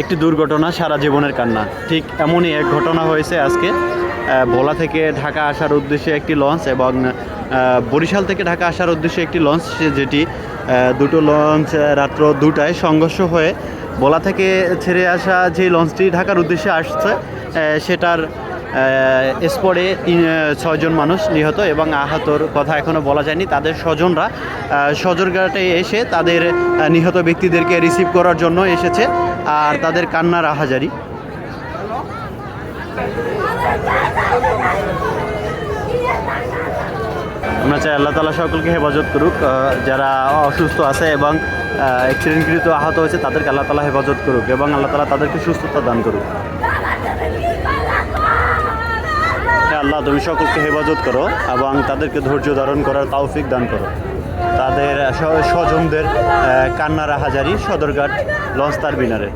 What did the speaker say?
একটি দুর্ঘটনা সারা জীবনের কান্না, ঠিক এমনই এক ঘটনা হয়েছে আজকে। ভোলা থেকে ঢাকা আসার উদ্দেশ্যে একটি লঞ্চ এবং বরিশাল থেকে ঢাকা আসার উদ্দেশ্যে একটি লঞ্চ, যেটি দুটো লঞ্চ রাত্র 2টায় সংঘর্ষ হয়ে ভোলা থেকে ছেড়ে আসা যে লঞ্চটি ঢাকার উদ্দেশ্যে আসছে সেটার স্পটে 6জন মানুষ নিহত এবং আহতর কথা এখনও বলা যায়নি। তাদের স্বজনরা সদরঘাটে এসে তাদের নিহত ব্যক্তিদেরকে রিসিভ করার জন্য এসেছে, আর তাদের কান্নার আহাজারি। আমরা চাই আল্লাহ তাআলা সকলকে হেফাজত করুক, যারা অসুস্থ আছে এবং অ্যাক্সিডেন্টকৃত আহত হয়েছে তাদেরকে আল্লাহ তাআলা হেফাজত করুক এবং আল্লাহ তাআলা তাদেরকে সুস্থতা দান করুক। আল্লাহ তুমি সকলকে হেফাজত করো এবং তাদেরকে ধৈর্য ধারণ করার তৌফিক দান করো। তাদের স্বজনদের কান্নার আহাজারি সদরঘাট লঞ্চ টার্মিনালে।